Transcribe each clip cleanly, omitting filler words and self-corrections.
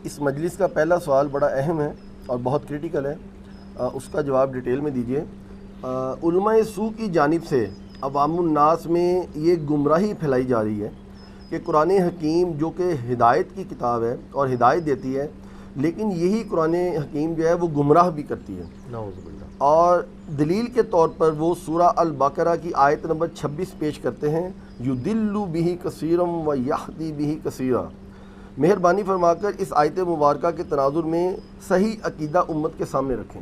اس مجلس کا پہلا سوال بڑا اہم ہے اور بہت کریٹیکل ہے، اس کا جواب ڈیٹیل میں دیجیے۔ علماء سو کی جانب سے عوام الناس میں یہ گمراہی پھیلائی جا رہی ہے کہ قرآن حکیم جو کہ ہدایت کی کتاب ہے اور ہدایت دیتی ہے، لیکن یہی قرآن حکیم جو ہے وہ گمراہ بھی کرتی ہے۔ نعوذ باللہ۔ اور دلیل کے طور پر وہ سورہ البقرہ کی آیت نمبر 26 پیش کرتے ہیں، یضل بہ کثیرا و یہدی بہ کثیرا۔ مہربانی فرما کر اس آیت مبارکہ کے تناظر میں صحیح عقیدہ امت کے سامنے رکھیں۔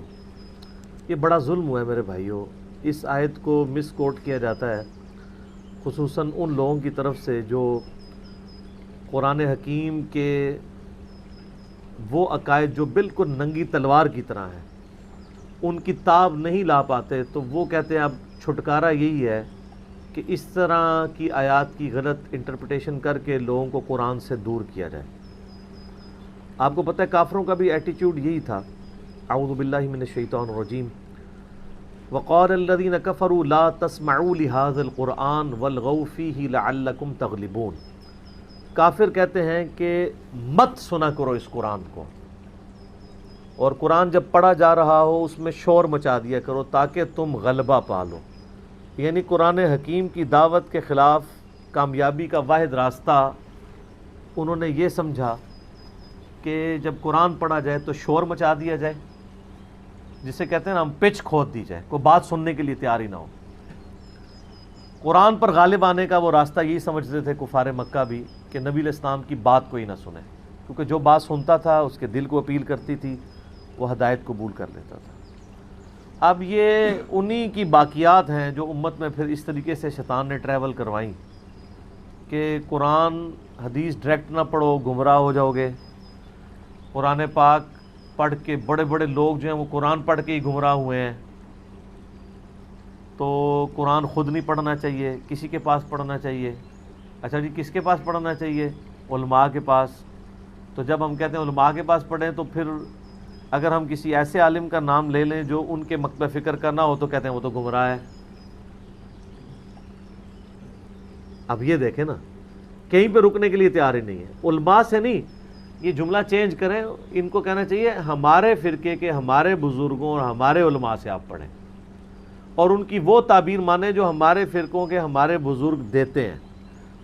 یہ بڑا ظلم ہوا ہے میرے بھائیوں، اس آیت کو مس کوٹ کیا جاتا ہے، خصوصاً ان لوگوں کی طرف سے جو قرآن حکیم کے وہ عقائد جو بالکل ننگی تلوار کی طرح ہیں، ان کی تاب نہیں لا پاتے، تو وہ کہتے ہیں اب چھٹکارا یہی ہے کہ اس طرح کی آیات کی غلط انٹرپریٹیشن کر کے لوگوں کو قرآن سے دور کیا جائے۔ آپ کو پتہ ہے کافروں کا بھی ایٹیٹیوڈ یہی تھا۔ اعوذ باللہ من الشیطان الرجیم۔ وقال الذین کفروا لا تسمعوا لهذا القرآن والغوا فیہ لعلکم تغلبون۔ کافر کہتے ہیں کہ مت سنا کرو اس قرآن کو، اور قرآن جب پڑھا جا رہا ہو اس میں شور مچا دیا کرو تاکہ تم غلبہ پالو۔ یعنی قرآن حکیم کی دعوت کے خلاف کامیابی کا واحد راستہ انہوں نے یہ سمجھا کہ جب قرآن پڑھا جائے تو شور مچا دیا جائے، جسے کہتے ہیں نا ہم پچ کھود دی جائے، کوئی بات سننے کے لیے تیار ہی نہ ہو۔ قرآن پر غالب آنے کا وہ راستہ یہی سمجھتے تھے کفار مکہ بھی، کہ نبی علیہ السلام کی بات کوئی نہ سنے، کیونکہ جو بات سنتا تھا اس کے دل کو اپیل کرتی تھی، وہ ہدایت قبول کر لیتا تھا۔ اب یہ انہی کی باقیات ہیں جو امت میں پھر اس طریقے سے شیطان نے ٹریول کروائیں کہ قرآن حدیث ڈائریکٹ نہ پڑھو گمراہ ہو جاؤ گے۔ قرآن پاک پڑھ کے بڑے بڑے لوگ جو ہیں وہ قرآن پڑھ کے ہی گمراہ ہوئے ہیں، تو قرآن خود نہیں پڑھنا چاہیے، کسی کے پاس پڑھنا چاہیے۔ اچھا جی، کس کے پاس پڑھنا چاہیے؟ علماء کے پاس۔ تو جب ہم کہتے ہیں علماء کے پاس پڑھیں، تو پھر اگر ہم کسی ایسے عالم کا نام لے لیں جو ان کے مکتب فکر کا نہ ہو تو کہتے ہیں وہ تو گمراہ ہے۔ اب یہ دیکھیں نا، کہیں پہ رکنے کے لیے تیار ہی نہیں ہے۔ علماء سے نہیں، یہ جملہ چینج کریں، ان کو کہنا چاہیے ہمارے فرقے کے ہمارے بزرگوں اور ہمارے علماء سے آپ پڑھیں، اور ان کی وہ تعبیر مانیں جو ہمارے فرقوں کے ہمارے بزرگ دیتے ہیں۔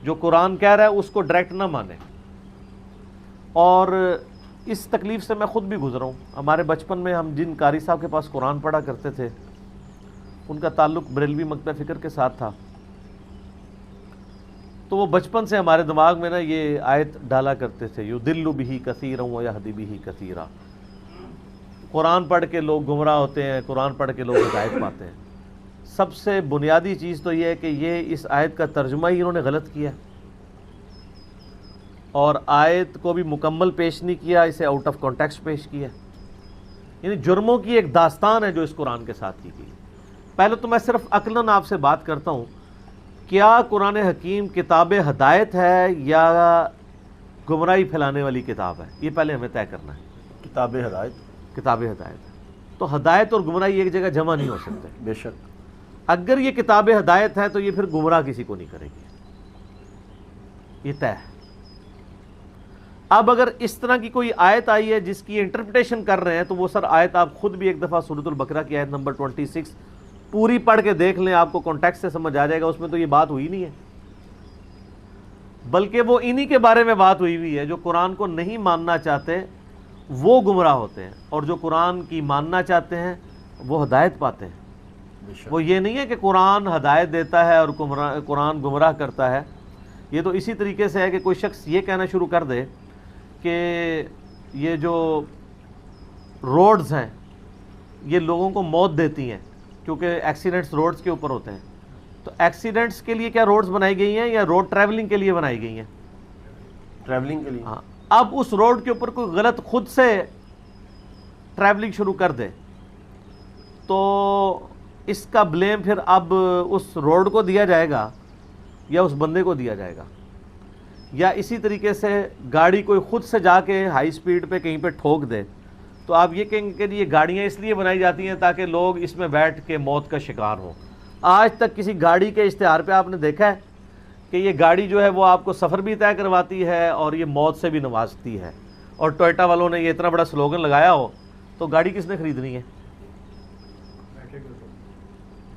جو قرآن کہہ رہا ہے اس کو ڈائریکٹ نہ مانیں۔ اور اس تکلیف سے میں خود بھی گزرا ہوں۔ ہمارے بچپن میں ہم جن قاری صاحب کے پاس قرآن پڑھا کرتے تھے، ان کا تعلق بریلوی مکتب فکر کے ساتھ تھا، تو وہ بچپن سے ہمارے دماغ میں نا یہ آیت ڈالا کرتے تھے، یضل بہ کثیرا ویہدی بہ کثیرا۔ قرآن پڑھ کے لوگ گمراہ ہوتے ہیں، قرآن پڑھ کے لوگ ہدایت پاتے ہیں۔ سب سے بنیادی چیز تو یہ ہے کہ یہ اس آیت کا ترجمہ ہی انہوں نے غلط کیا، اور آیت کو بھی مکمل پیش نہیں کیا، اسے آؤٹ آف کانٹیکسٹ پیش کیا۔ یعنی جرموں کی ایک داستان ہے جو اس قرآن کے ساتھ کی گئی۔ پہلے تو میں صرف عقلاً آپ سے بات کرتا ہوں، کیا قرآن حکیم کتاب ہدایت ہے یا گمراہی پھیلانے والی کتاب ہے؟ یہ پہلے ہمیں طے کرنا ہے۔ کتاب ہدایت، کتاب ہدایت ہے، تو ہدایت اور گمراہی ایک جگہ جمع نہیں ہو سکتے۔ بے شک۔ اگر یہ کتاب ہدایت ہے تو یہ پھر گمراہ کسی کو نہیں کرے گی، یہ طے ہے۔ اب اگر اس طرح کی کوئی آیت آئی ہے جس کی انٹرپریٹیشن کر رہے ہیں، تو وہ سر آیت آپ خود بھی ایک دفعہ سورۃ البقرہ کی آیت نمبر 26 پوری پڑھ کے دیکھ لیں، آپ کو کانٹیکسٹ سے سمجھ آ جائے گا، اس میں تو یہ بات ہوئی نہیں ہے، بلکہ وہ انہی کے بارے میں بات ہوئی ہے جو قرآن کو نہیں ماننا چاہتے وہ گمراہ ہوتے ہیں، اور جو قرآن کی ماننا چاہتے ہیں وہ ہدایت پاتے ہیں۔ وہ یہ نہیں ہے کہ قرآن ہدایت دیتا ہے اور قرآن گمراہ کرتا ہے۔ یہ تو اسی طریقے سے ہے کہ کوئی شخص یہ کہنا شروع کر دے کہ یہ جو روڈز ہیں یہ لوگوں کو موت دیتی ہیں کیونکہ ایکسیڈنٹس روڈز کے اوپر ہوتے ہیں، تو ایکسیڈنٹس کے لیے کیا روڈز بنائی گئی ہیں یا روڈ ٹریولنگ کے لیے بنائی گئی ہیں؟ ٹریولنگ کے لیے۔ ہاں، اب اس روڈ کے اوپر کوئی غلط خود سے ٹریولنگ شروع کر دے تو اس کا بلیم پھر اب اس روڈ کو دیا جائے گا یا اس بندے کو دیا جائے گا؟ یا اسی طریقے سے گاڑی کوئی خود سے جا کے ہائی سپیڈ پہ کہیں پہ ٹھوک دے تو آپ یہ کہیں گے کہ یہ گاڑیاں اس لیے بنائی جاتی ہیں تاکہ لوگ اس میں بیٹھ کے موت کا شکار ہوں۔ آج تک کسی گاڑی کے اشتہار پہ آپ نے دیکھا ہے کہ یہ گاڑی جو ہے وہ آپ کو سفر بھی طے کرواتی ہے اور یہ موت سے بھی نوازتی ہے، اور ٹوئٹا والوں نے یہ اتنا بڑا سلوگن لگایا ہو تو گاڑی کس نے خریدنی ہے؟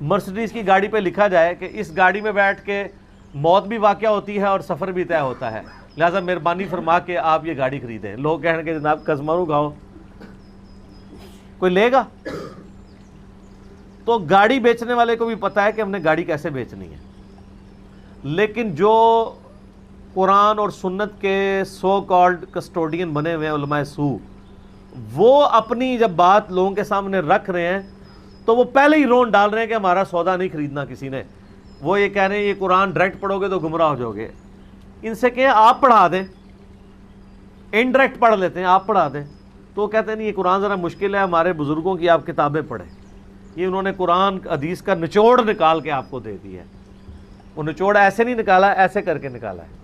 مرسڈیز کی گاڑی پہ لکھا جائے کہ اس گاڑی میں بیٹھ کے موت بھی واقع ہوتی ہے اور سفر بھی طے ہوتا ہے، لہٰذا مہربانی فرما کے آپ یہ گاڑی خریدیں. لوگ کہیں کہ جناب کزمرو گاؤ، کوئی لے گا؟ تو گاڑی بیچنے والے کو بھی پتہ ہے کہ ہم نے گاڑی کیسے بیچنی ہے، لیکن جو قرآن اور سنت کے سو کالڈ کسٹوڈین بنے ہوئے ہیں علماء سو، وہ اپنی جب بات لوگوں کے سامنے رکھ رہے ہیں تو وہ پہلے ہی رون ڈال رہے ہیں کہ ہمارا سودا نہیں خریدنا کسی نے. وہ یہ کہہ رہے ہیں یہ قرآن ڈائریکٹ پڑھو گے تو گمراہ ہو جاؤ گے. ان سے کہیں آپ پڑھا دیں، انڈائریکٹ پڑھ لیتے ہیں، آپ پڑھا دیں. تو وہ کہتے ہیں نہیں یہ قرآن ذرا مشکل ہے، ہمارے بزرگوں کی آپ کتابیں پڑھیں. یہ انہوں نے قرآن حدیث کا نچوڑ نکال کے آپ کو دے دی ہے. وہ نچوڑ ایسے نہیں نکالا، ایسے کر کے نکالا ہے.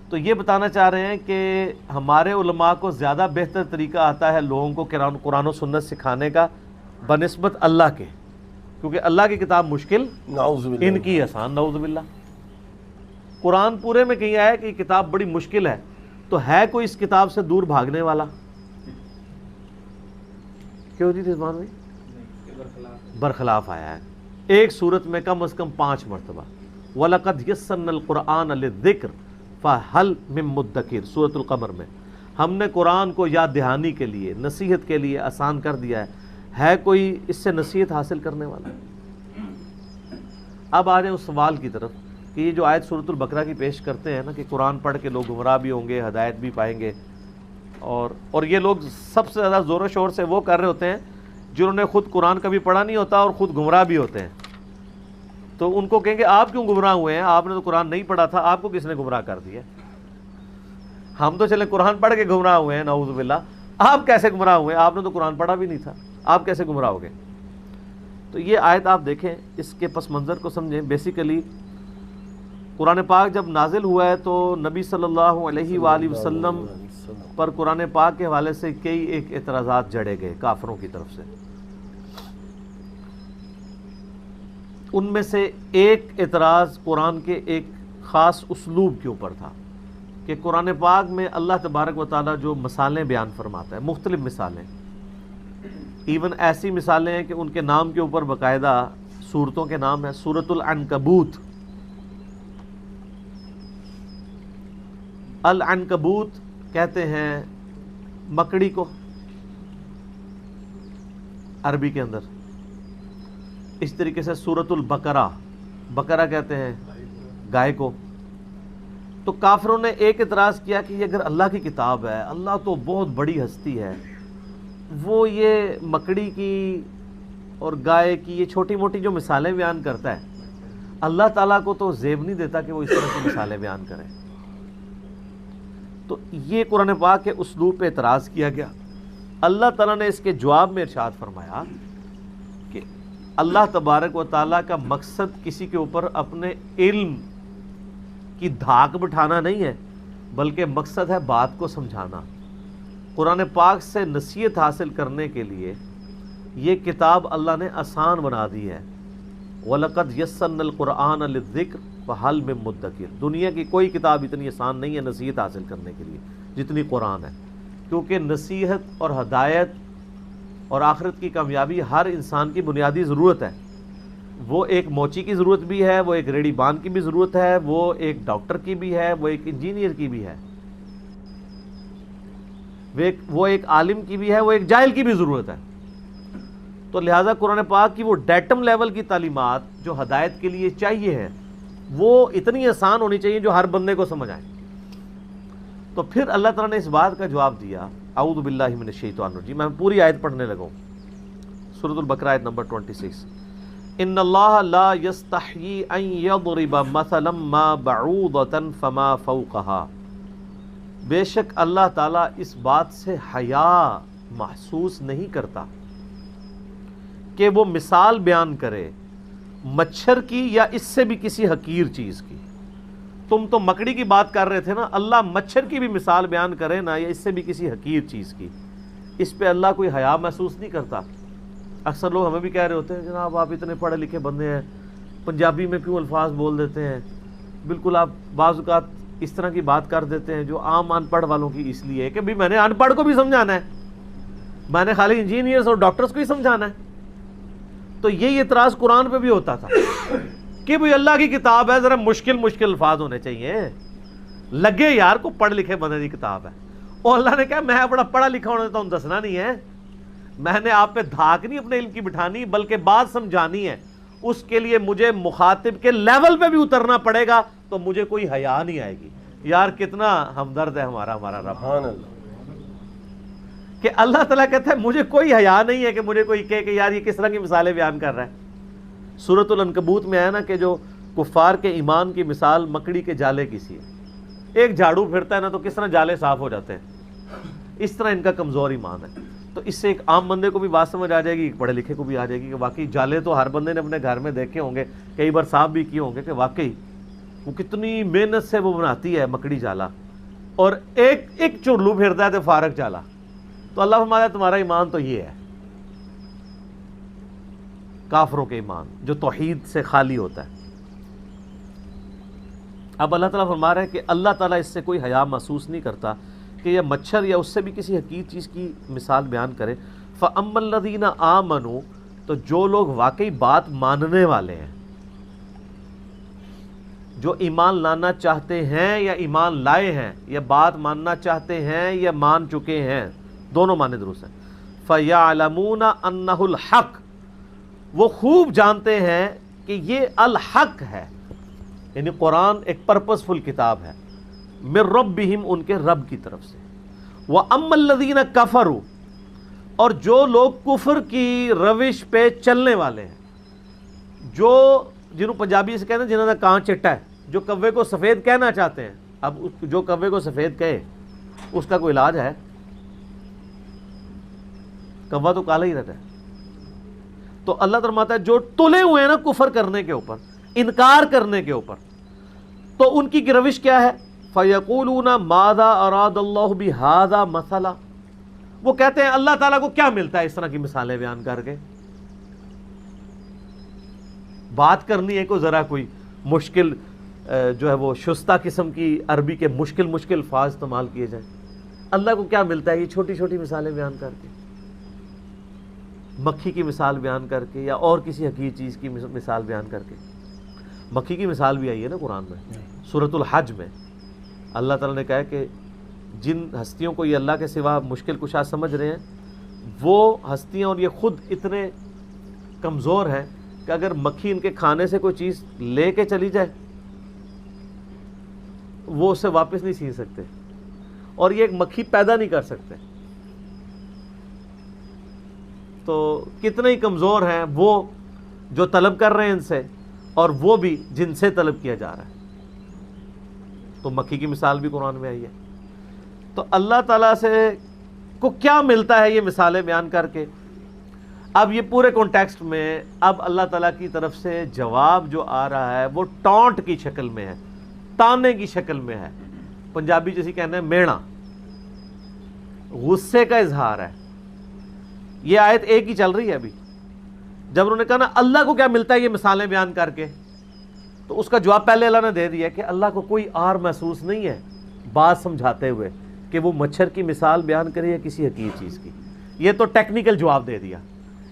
تو یہ بتانا چاہ رہے ہیں کہ ہمارے علماء کو زیادہ بہتر طریقہ آتا ہے لوگوں کو قرآن و سنت سکھانے کا بنسبت اللہ کے، کیونکہ اللہ کی کتاب مشکل، نعوذ باللہ، ان کی آسان. نعوذ باللہ. قرآن پورے میں کہیں آیا کہ یہ کتاب بڑی مشکل ہے، تو ہے کوئی اس کتاب سے دور بھاگنے والا؟ کیوں جی رضوان بھائی؟ برخلاف آیا ہے. ایک صورت میں کم از کم 5 مرتبہ وَلَقَدْ يَسَّرْنَا الْقُرْآنَ لِلذِّكْرِ فَهَلْ مِن مُدَّكِرٍ. سورۃ القمر میں ہم نے قرآن کو یاد دہانی کے لیے، نصیحت کے لیے آسان کر دیا ہے کوئی اس سے نصیحت حاصل کرنے والا؟ اب آ رہے ہیں اس سوال کی طرف کہ یہ جو آیت سورۃ البقرہ کی پیش کرتے ہیں نا کہ قرآن پڑھ کے لوگ گمراہ بھی ہوں گے، ہدایت بھی پائیں گے، اور یہ لوگ سب سے زیادہ زور و شور سے وہ کر رہے ہوتے ہیں جنہوں نے خود قرآن کبھی پڑھا نہیں ہوتا اور خود گمراہ بھی ہوتے ہیں. تو ان کو کہیں گے آپ کیوں گمراہ ہوئے ہیں؟ آپ نے تو قرآن نہیں پڑھا تھا، آپ کو کس نے گمراہ کر دیا؟ ہم تو چلے قرآن پڑھ کے گمراہ ہوئے ہیں، نعوذ باللہ. آپ کیسے گمراہ ہوئے؟ آپ نے تو قرآن پڑھا بھی نہیں تھا، آپ کیسے گمراہ ہو گئے؟ تو یہ آیت آپ دیکھیں، اس کے پس منظر کو سمجھیں. بیسیکلی قرآن پاک جب نازل ہوا ہے تو نبی صلی اللہ علیہ وآلہ وسلم پر قرآن پاک کے حوالے سے کئی ایک اعتراضات جڑے گئے کافروں کی طرف سے. ان میں سے ایک اعتراض قرآن کے ایک خاص اسلوب کے اوپر تھا کہ قرآن پاک میں اللہ تبارک و تعالیٰ جو مثالیں بیان فرماتا ہے، مختلف مثالیں، ایون ایسی مثالیں ہیں کہ ان کے نام کے اوپر باقاعدہ سورتوں کے نام ہیں. سورۃ العنکبوت، العنکبوت کہتے ہیں مکڑی کو عربی کے اندر. اس طریقے سے سورۃ البقرہ، بقرہ کہتے ہیں گائے کو. تو کافروں نے ایک اعتراض کیا کہ یہ اگر اللہ کی کتاب ہے، اللہ تو بہت بڑی ہستی ہے، وہ یہ مکڑی کی اور گائے کی یہ چھوٹی موٹی جو مثالیں بیان کرتا ہے، اللہ تعالیٰ کو تو زیب نہیں دیتا کہ وہ اس طرح کی مثالیں بیان کریں. تو یہ قرآن پاک کے اسلوب پہ اعتراض کیا گیا. اللہ تعالیٰ نے اس کے جواب میں ارشاد فرمایا کہ اللہ تبارک و تعالیٰ کا مقصد کسی کے اوپر اپنے علم کی دھاک بٹھانا نہیں ہے، بلکہ مقصد ہے بات کو سمجھانا. قرآن پاک سے نصیحت حاصل کرنے کے لیے یہ کتاب اللہ نے آسان بنا دی ہے. وَلَقَدْ يَسَّرْنَا الْقُرْآنَ لِلذِّكْرِ فَهَلْ مِن مُدَّكِرٍ. دنیا کی کوئی کتاب اتنی آسان نہیں ہے نصیحت حاصل کرنے کے لیے جتنی قرآن ہے، کیونکہ نصیحت اور ہدایت اور آخرت کی کامیابی ہر انسان کی بنیادی ضرورت ہے. وہ ایک موچی کی ضرورت بھی ہے، وہ ایک ریڑھی بان کی بھی ضرورت ہے، وہ ایک ڈاکٹر کی بھی ہے، وہ ایک انجینئر کی بھی ہے، وہ ایک عالم کی بھی ہے، وہ ایک جاہل کی بھی ضرورت ہے. تو لہٰذا قرآن پاک کی وہ ڈیٹم لیول کی تعلیمات جو ہدایت کے لیے چاہیے ہیں وہ اتنی آسان ہونی چاہیے جو ہر بندے کو سمجھ آئے. تو پھر اللہ تعالیٰ نے اس بات کا جواب دیا. اعوذ باللہ من الشیطان الرجیم. میں پوری آیت پڑھنے لگا ہوں. سورۃ البقرہ آیت نمبر 26. ان اللہ لا یستحیی ان یضرب مثلا ما بعوضۃ فما فوقہا. بے شک اللہ تعالیٰ اس بات سے حیا محسوس نہیں کرتا کہ وہ مثال بیان کرے مچھر کی یا اس سے بھی کسی حقیر چیز کی. تم تو مکڑی کی بات کر رہے تھے نا، اللہ مچھر کی بھی مثال بیان کرے نا یا اس سے بھی کسی حقیر چیز کی. اس پہ اللہ کوئی حیا محسوس نہیں کرتا. اکثر لوگ ہمیں بھی کہہ رہے ہوتے ہیں جناب آپ اتنے پڑھے لکھے بندے ہیں، پنجابی میں کیوں الفاظ بول دیتے ہیں؟ بالکل آپ بعض اوقات اس طرح کی بات کر دیتے ہیں جو عام ان پڑھ والوں کی اس لیے ہے کہ بھی میں نے ان پڑھ کو بھی سمجھانا ہے، میں نے خالی انجینئرز اور ڈاکٹرز کو ہی سمجھانا ہے۔ تو یہی اعتراض قرآن پہ بھی ہوتا تھا کہ بھئی اللہ کی کتاب ہے، ذرا مشکل الفاظ ہونے چاہیے، لگے یار کو پڑھ لکھے بندے کی کتاب ہے۔ اور اللہ نے کہا میں بڑا پڑھا لکھا ہونے تو دسنا نہیں ہے، میں نے آپ پہ دھاک نہیں اپنے علم کی بٹھانی، بلکہ بات سمجھانی ہے، اس کے لیے مجھے مخاطب کے لیول پہ بھی اترنا پڑے گا، تو مجھے کوئی حیا نہیں آئے گی۔ یار کتنا ہمدرد ہے ہمارا رب، سبحان اللہ، کہ اللہ تعالیٰ کہتا ہے مجھے کوئی حیا نہیں ہے کہ مجھے کوئی کہے کہ یار یہ کس طرح کی مثالیں بیان کر رہا ہے۔ سورۃ العنکبوت میں آیا نا کہ جو کفار کے ایمان کی مثال مکڑی کے جالے کی سی ہے، ایک جھاڑو پھرتا ہے نا تو کس طرح جالے صاف ہو جاتے ہیں، اس طرح ان کا کمزور ایمان ہے۔ تو اس سے ایک عام بندے کو بھی بات سمجھ آ جائے گی، ایک پڑھے لکھے کو بھی آ جائے گی کہ واقعی جالے تو ہر بندے نے اپنے گھر میں دیکھے ہوں گے، کئی بار صاف بھی کیے ہوں گے، کہ واقعی وہ کتنی محنت سے وہ بناتی ہے مکڑی جالا، اور ایک چرلو پھرتا ہے تو فارغ جالا۔ تو اللہ فرماتا ہے تمہارا ایمان تو یہ ہے، کافروں کے ایمان جو توحید سے خالی ہوتا ہے۔ اب اللہ تعالیٰ فرما رہا ہے کہ اللہ تعالیٰ اس سے کوئی حیا محسوس نہیں کرتا کہ یہ مچھر یا اس سے بھی کسی حقیر چیز کی مثال بیان کرے۔ فَأَمَّا الَّذِينَ آمَنُوا، تو جو لوگ واقعی بات ماننے والے ہیں، جو ایمان لانا چاہتے ہیں یا ایمان لائے ہیں، یا بات ماننا چاہتے ہیں یا مان چکے ہیں، دونوں معنی درست ہیں۔ فَيَعْلَمُونَ أَنَّهُ الْحَقُّ، وہ خوب جانتے ہیں کہ یہ الحق ہے، یعنی قرآن ایک پرپسفل کتاب ہے، من ربہم، ان کے رب کی طرف سے۔ وَأَمَّا الَّذِينَ كَفَرُوا، اور جو لوگ کفر کی روش پہ چلنے والے ہیں، جو جنہوں پنجابی سے کہتے ہیں جنہوں نے کان چٹا ہے، جو کوے کو سفید کہنا چاہتے ہیں، اب جو کوے کو سفید کہے اس کا کوئی علاج ہے؟ کوا تو کالا ہی رہتا ہے۔ تو اللہ فرماتا ہے جو تلے ہوئے ہیں نا کفر کرنے کے اوپر، انکار کرنے کے اوپر، تو ان کی روش کیا ہے؟ فَيَقُولُونَ مَاذَا أَرَادَ اللَّهُ بِهَذَا مَثَلًا، وہ کہتے ہیں اللہ تعالیٰ کو کیا ملتا ہے اس طرح کی مثالیں بیان کر کے؟ بات کرنی ہے کوئی ذرا کوئی مشکل جو ہے وہ شستہ قسم کی عربی کے مشکل الفاظ استعمال کیے جائیں، اللہ کو کیا ملتا ہے یہ چھوٹی چھوٹی مثالیں بیان کر کے، مکھی کی مثال بیان کر کے، یا اور کسی حقیر چیز کی مثال بیان کر کے۔ مکھی کی مثال بھی آئی ہے نا قرآن میں، سورۃ الحج میں اللہ تعالیٰ نے کہا کہ جن ہستیوں کو یہ اللہ کے سوا مشکل کشا سمجھ رہے ہیں، وہ ہستیاں اور یہ خود اتنے کمزور ہیں کہ اگر مکھی ان کے کھانے سے کوئی چیز لے کے چلی جائے وہ اسے واپس نہیں چھین سکتے، اور یہ ایک مکھی پیدا نہیں کر سکتے۔ تو کتنے ہی کمزور ہیں وہ جو طلب کر رہے ہیں ان سے، اور وہ بھی جن سے طلب کیا جا رہا ہے۔ تو مکھی کی مثال بھی قرآن میں آئی ہے۔ تو اللہ تعالیٰ سے کو کیا ملتا ہے یہ مثالیں بیان کر کے؟ اب یہ پورے کانٹیکسٹ میں اب اللہ تعالیٰ کی طرف سے جواب جو آ رہا ہے وہ ٹونٹ کی شکل میں ہے، تانے کی شکل میں ہے، پنجابی جیسی کہنا ہے میڑا، غصے کا اظہار ہے۔ یہ آیت ایک ہی چل رہی ہے ابھی، جب انہوں نے کہا نا اللہ کو کیا ملتا ہے یہ مثالیں بیان کر کے، تو اس کا جواب پہلے اللہ نے دے دیا کہ اللہ کو کوئی آر محسوس نہیں ہے بات سمجھاتے ہوئے کہ وہ مچھر کی مثال بیان کرے یا کسی حقیر چیز کی۔ یہ تو ٹیکنیکل جواب دے دیا،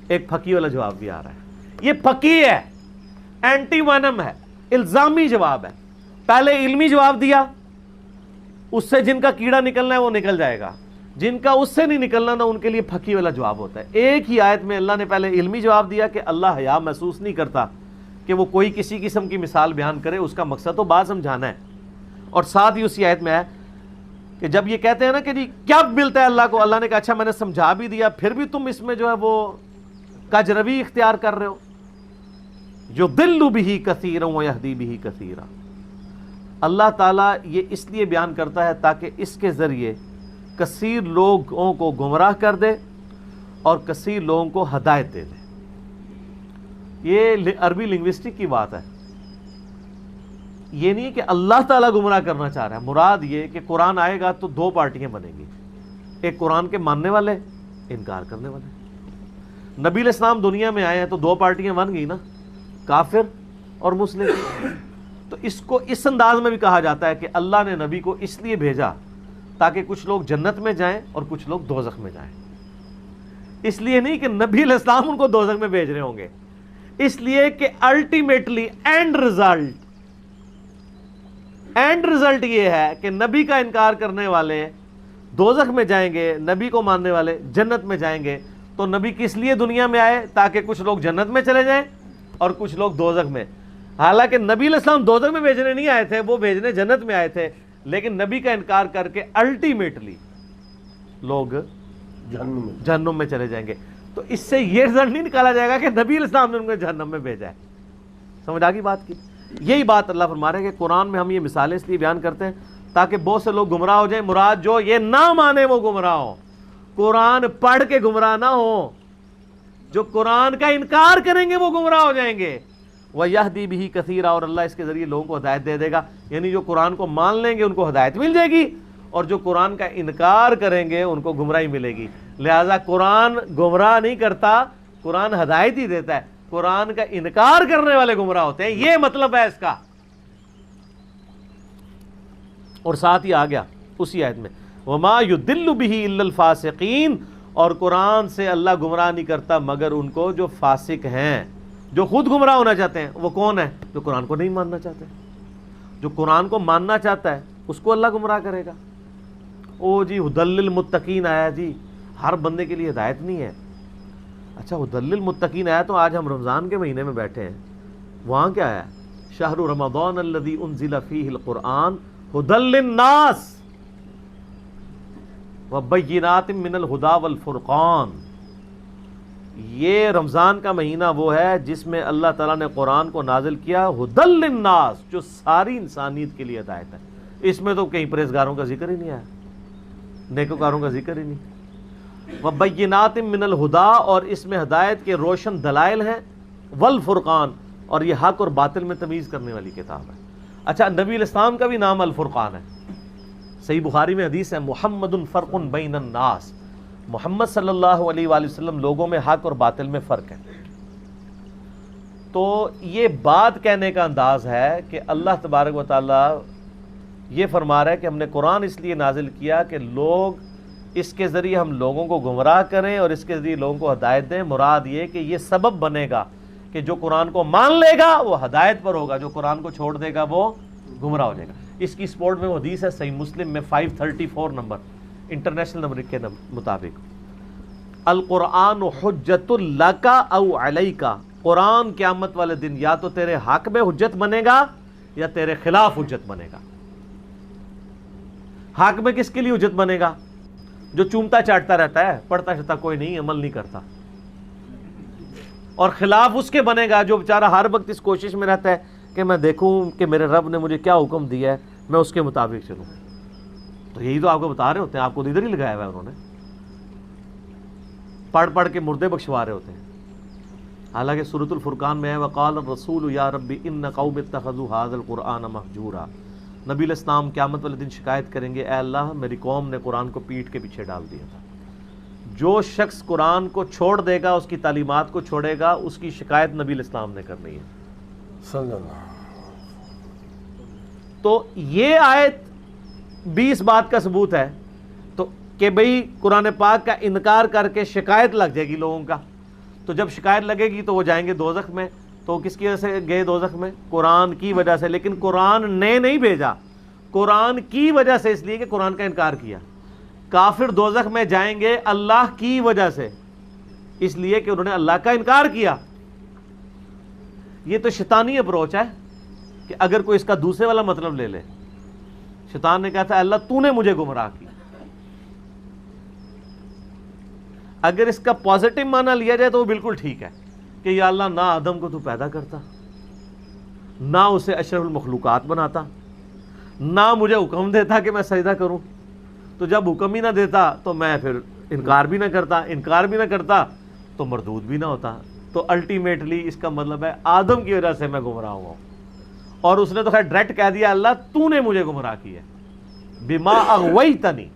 ایک پھکی والا جواب بھی آ رہا ہے۔ یہ پھکی ہے، اینٹی وینم ہے، الزامی جواب ہے۔ پہلے علمی جواب دیا، اس سے جن کا کیڑا نکلنا ہے وہ نکل جائے گا، جن کا اس سے نہیں نکلنا نا ان کے لیے پھکی والا جواب ہوتا ہے۔ ایک ہی آیت میں اللہ نے پہلے علمی جواب دیا کہ اللہ حیا محسوس نہیں کرتا کہ وہ کوئی کسی قسم کی مثال بیان کرے، اس کا مقصد تو بات سمجھانا ہے، اور ساتھ ہی اسی آیت میں ہے کہ جب یہ کہتے ہیں نا کہ جی کیا ملتا ہے اللہ کو، اللہ نے کہا اچھا میں نے سمجھا بھی دیا، پھر بھی تم اس میں جو ہے وہ کجروی اختیار کر رہے ہو۔ یضل بہ کثیرا ویہدی بہ کثیرا، اللہ تعالیٰ یہ اس لیے بیان کرتا ہے تاکہ اس کے ذریعے کثیر لوگوں کو گمراہ کر دے اور کثیر لوگوں کو ہدایت دے دے۔ یہ عربی لنگوسٹک کی بات ہے، یہ نہیں کہ اللہ تعالیٰ گمراہ کرنا چاہ رہا ہے، مراد یہ کہ قرآن آئے گا تو دو پارٹیاں بنیں گی، ایک قرآن کے ماننے والے، انکار کرنے والے۔ نبی علیہ السلام دنیا میں آئے ہیں تو دو پارٹیاں بن گئی نا، کافر اور مسلم۔ تو اس کو اس انداز میں بھی کہا جاتا ہے کہ اللہ نے نبی کو اس لیے بھیجا تاکہ کچھ لوگ جنت میں جائیں اور کچھ لوگ دوزخ میں جائیں. اس لیے نہیں کہ نبی علیہ السلام ان کو دوزخ میں بھیج رہے ہوں گے, اس لیے کہ الٹیمیٹلی اینڈ رزلٹ یہ ہے کہ نبی کا انکار کرنے والے دوزخ میں جائیں گے, نبی کو ماننے والے جنت میں جائیں گے. تو نبی کس لیے دنیا میں آئے؟ تاکہ کچھ لوگ جنت میں چلے جائیں اور کچھ لوگ دوزخ میں. حالانکہ نبی علیہ السلام دوزخ میں بھیجنے نہیں آئے تھے, وہ بھیجنے جنت میں آئے تھے, لیکن نبی کا انکار کر کے الٹیمیٹلی لوگ جہنم میں چلے جائیں گے. تو اس سے یہ رزلٹ نہیں نکالا جائے گا کہ نبی علیہ السلام نے ان کو جہنم میں بھیجا ہے. سمجھ آ گئی بات کی؟ یہی بات اللہ فرما رہے ہیں کہ قرآن میں ہم یہ مثالیں اس لیے بیان کرتے ہیں تاکہ بہت سے لوگ گمراہ ہو جائیں. مراد جو یہ نہ مانے وہ گمراہ ہو, قرآن پڑھ کے گمراہ نہ ہو. جو قرآن کا انکار کریں گے وہ گمراہ ہو جائیں گے. وَيَهْدِي بِهِ كَثِيرًا, اور اللہ اس کے ذریعے لوگوں کو ہدایت دے دے گا. یعنی جو قرآن کو مان لیں گے ان کو ہدایت مل جائے گی, اور جو قرآن کا انکار کریں گے ان کو گمراہی ملے گی. لہذا قرآن گمراہ نہیں کرتا, قرآن ہدایت ہی دیتا ہے. قرآن کا انکار کرنے والے گمراہ ہوتے ہیں, یہ مطلب ہے اس کا. اور ساتھ ہی آ گیا اسی آیت میں وَمَا يُضِلُّ بِهِ إِلَّا الْفَاسِقِينَ, اور قرآن سے اللہ گمراہ نہیں کرتا مگر ان کو جو فاسق ہیں, جو خود گمراہ ہونا چاہتے ہیں. وہ کون ہے؟ جو قرآن کو نہیں ماننا چاہتے. جو قرآن کو ماننا چاہتا ہے اس کو اللہ گمراہ کرے گا. او جی ہدی للمتقین آیا, جی ہر بندے کے لیے ہدایت نہیں ہے. اچھا ہدی للمتقین آیا, تو آج ہم رمضان کے مہینے میں بیٹھے ہیں, وہاں کیا ہے؟ شہر رمضان الذی انزل فیہ القرآن ہدی للناس وبینات من الہدی والفرقان. یہ رمضان کا مہینہ وہ ہے جس میں اللہ تعالیٰ نے قرآن کو نازل کیا ہدی للناس, جو ساری انسانیت کے لیے ہدایت ہے. اس میں تو کہیں پرہیزگاروں کا ذکر ہی نہیں آیا, نیکوکاروں کا ذکر ہی نہیں. وبینات من الہدی, اور اس میں ہدایت کے روشن دلائل ہیں, والفرقان, اور یہ حق اور باطل میں تمیز کرنے والی کتاب ہے. اچھا نبی علیہ السلام کا بھی نام الفرقان ہے. صحیح بخاری میں حدیث ہے محمد فرق بین الناس, محمد صلی اللہ علیہ وآلہ وسلم لوگوں میں حق اور باطل میں فرق ہے. تو یہ بات کہنے کا انداز ہے کہ اللہ تبارک و تعالیٰ یہ فرما رہا ہے کہ ہم نے قرآن اس لیے نازل کیا کہ لوگ اس کے ذریعے ہم لوگوں کو گمراہ کریں اور اس کے ذریعے لوگوں کو ہدایت دیں. مراد یہ کہ یہ سبب بنے گا کہ جو قرآن کو مان لے گا وہ ہدایت پر ہوگا, جو قرآن کو چھوڑ دے گا وہ گمراہ ہو جائے گا. اس کی سپورٹ میں وہ حدیث ہے صحیح مسلم میں 534 نمبر انٹرنیشنل نمبر کے مطابق, القرآن حجت لک او علیک, قرآن قیامت والے دن یا تو تیرے حق میں حجت بنے گا یا تیرے خلاف حجت بنے گا. حق میں کس کے لیے حجت بنے گا؟ جو چومتا چاٹتا رہتا ہے, پڑھتا شتا کوئی نہیں, عمل نہیں کرتا. اور خلاف اس کے بنے گا جو بیچارہ ہر وقت اس کوشش میں رہتا ہے کہ میں دیکھوں کہ میرے رب نے مجھے کیا حکم دیا ہے, میں اس کے مطابق چلوں. تو یہی تو آپ کو بتا رہے ہوتے ہیں, آپ کو ادھر ہی لگایا ہوا ہے انہوں نے, پڑھ پڑھ کے مردے بخشوا رہے ہوتے ہیں. حالانکہ سورۃ الفرقان میں ہے وقال الرسول یا ربی ان قوم اتخذوا هذا القرآن مہجورا. نبی علیہ السلام قیامت والے دن شکایت کریں گے, اے اللہ میری قوم نے قرآن کو پیٹھ کے پیچھے ڈال دیا تھا. جو شخص قرآن کو چھوڑ دے گا, اس کی تعلیمات کو چھوڑے گا, اس کی شکایت نبی علیہ السلام نے کرنی ہے صلی اللہ. تو یہ آیت بھی اس بات کا ثبوت ہے تو کہ بھئی قرآن پاک کا انکار کر کے شکایت لگ جائے گی لوگوں کا. تو جب شکایت لگے گی تو وہ جائیں گے دوزخ میں. تو کس کی وجہ سے گئے دوزخ میں؟ قرآن کی وجہ سے. لیکن قرآن نے نہیں بھیجا, قرآن کی وجہ سے, اس لیے کہ قرآن کا انکار کیا. کافر دوزخ میں جائیں گے اللہ کی وجہ سے, اس لیے کہ انہوں نے اللہ کا انکار کیا. یہ تو شیطانی اپروچ ہے کہ اگر کوئی اس کا دوسرے والا مطلب لے لے. شیطان نے کہا تھا اللہ تو نے مجھے گمراہ کیا. اگر اس کا پازیٹو معنی لیا جائے تو وہ بالکل ٹھیک ہے کہ یا اللہ نہ آدم کو تو پیدا کرتا, نہ اسے اشرف المخلوقات بناتا, نہ مجھے حکم دیتا کہ میں سجدہ کروں. تو جب حکم ہی نہ دیتا تو میں پھر انکار بھی نہ کرتا, انکار بھی نہ کرتا تو مردود بھی نہ ہوتا. تو الٹیمیٹلی اس کا مطلب ہے آدم کی وجہ سے میں گمراہ ہوا ہوں. اور اس نے تو خیر ڈائریکٹ کہہ دیا اللہ تو نے مجھے گمراہ کیا, بما اغویتنی,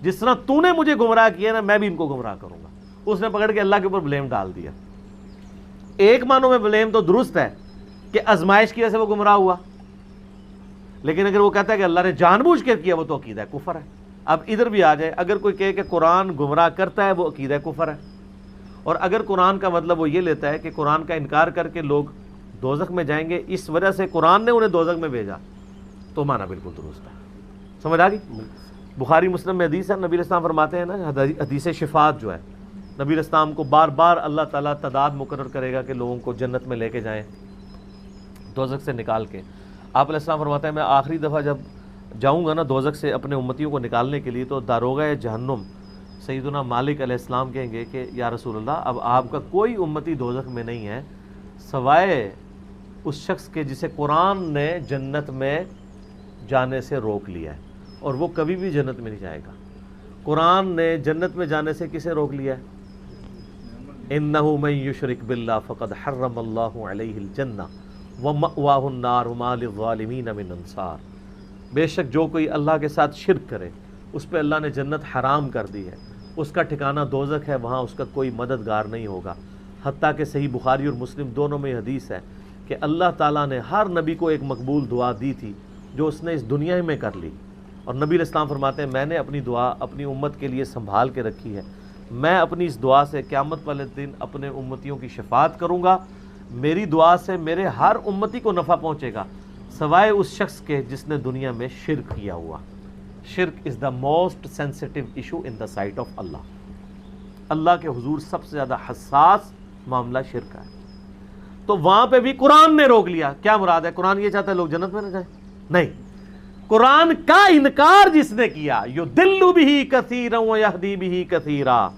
جس طرح تو نے مجھے گمراہ کیا نا میں بھی ان کو گمراہ کروں گا. اس نے پکڑ کے اللہ کے اوپر بلیم ڈال دیا. ایک معنوں میں بلیم تو درست ہے کہ آزمائش کی وجہ سے وہ گمراہ ہوا, لیکن اگر وہ کہتا ہے کہ اللہ نے جان بوجھ کے کیا وہ تو عقیدہ کفر ہے۔ اب ادھر بھی آ جائے، اگر کوئی کہے کہ قرآن گمراہ کرتا ہے وہ عقیدہ کفر ہے، اور اگر قرآن کا مطلب وہ یہ لیتا ہے کہ قرآن کا انکار کر کے لوگ دوزخ میں جائیں گے اس وجہ سے قرآن نے انہیں دوزخ میں بھیجا، تو معنی بالکل درست ہے۔ سمجھ آ گئی؟ بخاری مسلم میں حدیث ہے، نبی علیہ السلام فرماتے ہیں نا، حدیث شفاعت جو ہے، نبی علیہ السلام کو بار بار اللہ تعالیٰ تعداد مقرر کرے گا کہ لوگوں کو جنت میں لے کے جائیں دوزخ سے نکال کے۔ آپ علیہ السلام فرماتے ہیں میں آخری دفعہ جب جاؤں گا نا دوزخ سے اپنے امتیوں کو نکالنے کے لیے، تو داروغہ جہنم سیدنا مالک علیہ السلام کہیں گے کہ یا رسول اللہ اب آپ کا کوئی امتی دوزخ میں نہیں ہے سوائے اس شخص کے جسے قرآن نے جنت میں جانے سے روک لیا ہے، اور وہ کبھی بھی جنت میں نہیں جائے گا۔ قرآن نے جنت میں جانے سے کسے روک لیا ہے؟ اِنَّهُ مَن يُشْرِكْ بِاللَّهِ فَقَدْ حَرَّمَ اللَّهُ عَلَيْهِ الْجَنَّةَ وَمَأْوَاهُ النَّارُ وَمَا لِلظَّالِمِينَ مِنْ أَنصَارٍ، بے شک جو کوئی اللہ کے ساتھ شرک کرے اس پہ اللہ نے جنت حرام کر دی ہے، اس کا ٹھکانہ دوزخ ہے، وہاں اس کا کوئی مددگار نہیں ہوگا۔ حتیٰ کہ صحیح بخاری اور مسلم دونوں میں حدیث ہے کہ اللہ تعالیٰ نے ہر نبی کو ایک مقبول دعا دی تھی جو اس نے اس دنیا میں کر لی، اور نبی علیہ السلام فرماتے ہیں میں نے اپنی دعا اپنی امت کے لیے سنبھال کے رکھی ہے، میں اپنی اس دعا سے قیامت والے دن اپنے امتیوں کی شفاعت کروں گا، میری دعا سے میرے ہر امتی کو نفع پہنچے گا سوائے اس شخص کے جس نے دنیا میں شرک کیا ہوا۔ شرک is the most sensitive issue in the sight of Allah, اللہ کے حضور سب سے زیادہ حساس معاملہ شرک ہے۔ تو وہاں پہ بھی قرآن نے روک لیا۔ کیا مراد ہے؟ قرآن یہ چاہتا ہے لوگ جنت میں نہ جائیں؟ نہیں، قرآن کا انکار جس نے کیا یضل بہ کثیرا ویہدی بہ کثیرا،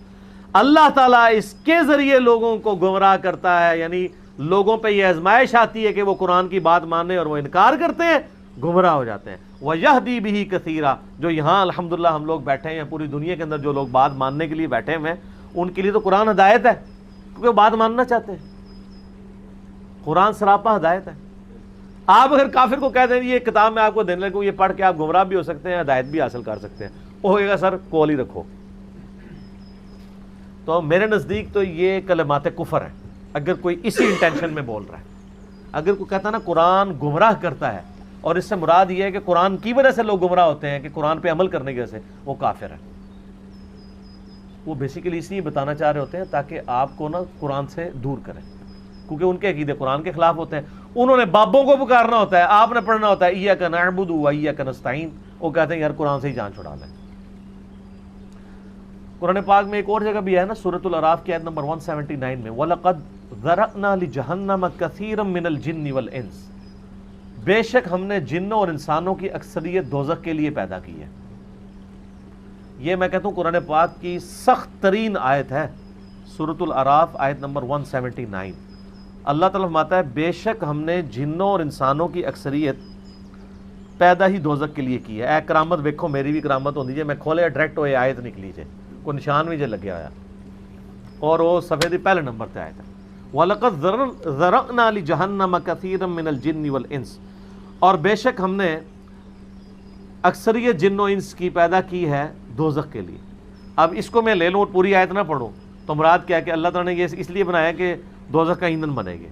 اللہ تعالیٰ اس کے ذریعے لوگوں کو گمراہ کرتا ہے، یعنی لوگوں پہ یہ آزمائش آتی ہے کہ وہ قرآن کی بات ماننے اور وہ انکار کرتے ہیں، گمراہ ہو جاتے ہیں۔ ویہدی بہ کثیرا، جو یہاں الحمدللہ ہم لوگ بیٹھے ہیں یا پوری دنیا کے اندر جو لوگ بات ماننے کے لیے بیٹھے ہوئے ہیں ان کے لیے تو قرآن ہدایت ہے، کیونکہ وہ بات ماننا چاہتے ہیں۔ قرآن سراپا ہدایت ہے۔ آپ اگر کافر کو کہہ دیں یہ کتاب میں آپ کو دینے لگوں، یہ پڑھ کے آپ گمراہ بھی ہو سکتے ہیں، ہدایت بھی حاصل کر سکتے ہیں، وہ کہے گا سر کول ہی رکھو۔ تو میرے نزدیک تو یہ کلمات کفر ہے اگر کوئی اسی انٹینشن میں بول رہا ہے۔ اگر کوئی کہتا ہے نا قرآن گمراہ کرتا ہے اور اس سے مراد یہ ہے کہ قرآن کی وجہ سے لوگ گمراہ ہوتے ہیں کہ قرآن پہ عمل کرنے کی وجہ سے، وہ کافر ہے۔ وہ بیسیکلی اس لیے بتانا چاہ رہے ہوتے ہیں تاکہ آپ کو نا قرآن سے دور کریں، کیونکہ ان کے عقیدے قرآن کے خلاف ہوتے ہیں۔ انہوں نے بابوں کو پکارنا ہوتا ہے، آپ نے پڑھنا ہوتا ہے ایاک نعبد و ایاک نستعین، وہ کہتے ہیں یار قرآن سے ہی جان چھڑا لیں۔ قرآن پاک میں ایک اور جگہ بھی ہے نا، سورۃ الاعراف کی آیت نمبر 179 میں وَلَقَدْ ذَرَأْنَا لِجَهَنَّمَ كَثِيرًا مِنَ الْجِنِّ وَالْإِنسِ، بے شک ہم نے جنوں اور انسانوں کی اکثریت دوزخ کے لیے پیدا کی ہے۔ یہ میں کہتا ہوں قرآن پاک کی سخت ترین آیت ہے، سورۃ الاعراف آیت نمبر 179۔ اللہ تعالیٰ فرماتا ہے بے شک ہم نے جنوں اور انسانوں کی اکثریت پیدا ہی دوزخ کے لیے کی ہے۔ اے کرامت ویکھو میری بھی کرامت ہوندی جے میں کھولے ڈائریکٹ ہوئے آیت نکلی جے، کوئی نشان بھی جے لگیا ہوا، اور وہ صفحے دی پہلے نمبر تے آیت ہے وَلَقَدْ ذَرَأْنَا لِجَهَنَّمَ كَثِيرًا مِنَ الْجِنِّ وَالْإِنسِ، اور بے شک ہم نے اکثریت جن و انس کی پیدا کی ہے دوزخ کے لیے۔ اب اس کو میں لے لوں اور پوری آیت نہ پڑھوں تو مراد کیا ہے کہ اللہ تعالیٰ نے یہ اس لیے بنایا کہ دوزخ کا ایندھن بنے گے؟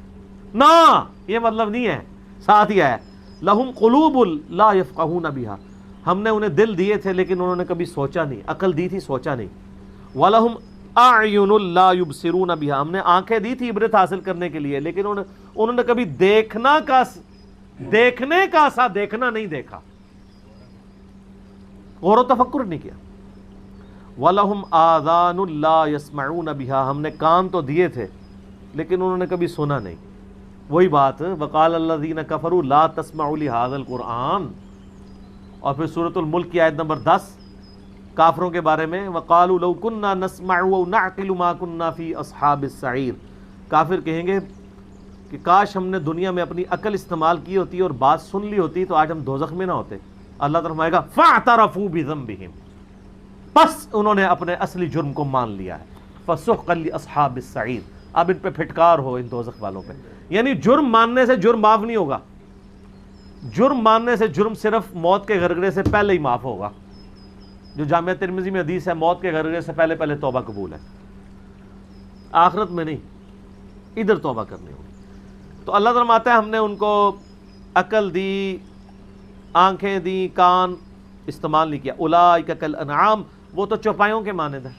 نہ، یہ مطلب نہیں ہے۔ ساتھ ہی آیا لَهُمْ قُلُوبٌ لَا يَفْقَهُونَ بِهَا، ہم نے انہیں دل دیے تھے لیکن انہوں نے کبھی سوچا نہیں، عقل دی تھی سوچا نہیں۔ وَلَهُمْ أَعْيُنٌ لَا يُبْصِرُونَ بِهَا، ہم نے آنکھیں دی تھی عبرت حاصل کرنے کے لیے لیکن انہوں نے کبھی دیکھنے کا سا دیکھنا نہیں دیکھا، غور و تفکر نہیں کیا۔ وَلَهُمْ آذَانٌ لَا يَسْمَعُونَ بِهَا، ہم نے کان تو دیے تھے لیکن انہوں نے کبھی سنا نہیں۔ وہی بات وَقَالَ الَّذِينَ كَفَرُوا لَا تَسْمَعُوا لِهَذَا الْقُرْآنِ، اور پھر سورۃ الملک کی آیت نمبر 10 کافروں کے بارے میں وَقَالُوا لَوْ كُنَّا نَسْمَعُ أَوْ نَعْقِلُ مَا كُنَّا فِي أَصْحَابِ السَّعِيرِ، کافر کہیں گے کہ کاش ہم نے دنیا میں اپنی عقل استعمال کی ہوتی اور بات سن لی ہوتی تو آج ہم دوزخ میں نہ ہوتے۔ اللہ تعالیٰ فرمائے گا فَاعْتَرَفُوا بِذَنبِهِمْ، بس انہوں نے اپنے اصلی جرم کو مان لیا ہے۔ فَسُحْقًا لِأَصْحَابِ السَّعِيرِ، اب ان پہ پھٹکار ہو ان دوزخ والوں پہ۔ یعنی جرم ماننے سے جرم معاف نہیں ہوگا، جرم ماننے سے جرم صرف موت کے غرغرے سے پہلے ہی معاف ہوگا، جو جامعہ ترمذی میں حدیث ہے موت کے غرغرے سے پہلے پہلے توبہ قبول ہے، آخرت میں نہیں، ادھر توبہ کرنی ہوگی۔ تو اللہ تعالیٰ فرماتا ہے ہم نے ان کو عقل دی آنکھیں دیں، کان استعمال نہیں کیا. اولئک کالانعام، وہ تو چوپایوں کے مانند ہیں.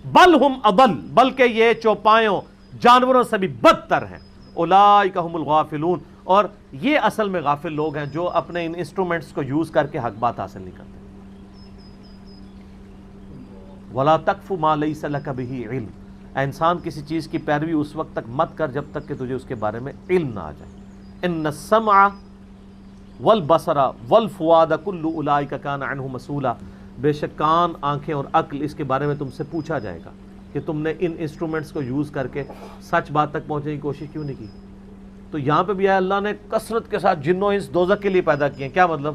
بل ہم اضل، بلکہ یہ چوپایوں جانوروں سے بھی بدتر ہیں. اولئک هم الغافلون، اور یہ اصل میں غافل لوگ ہیں جو اپنے ان انسٹرومنٹس کو یوز کر کے حق بات حاصل نہیں کرتے. ولا تقف ما لیس لک بہ علم، اے انسان کسی چیز کی پیروی اس وقت تک مت کر جب تک کہ تجھے اس کے بارے میں علم نہ آ جائے. ان السمع والبصر والفؤاد کل اولئک کان عنہ مسئولا، بے شک کان، آنکھیں اور عقل اس کے بارے میں تم سے پوچھا جائے گا کہ تم نے ان انسٹرومنٹس کو یوز کر کے سچ بات تک پہنچنے کی کوشش کیوں نہیں کی. تو یہاں پہ بھی ہے اللہ نے کثرت کے ساتھ جن و انس دوزخ کے لیے پیدا کیے ہیں. کیا مطلب؟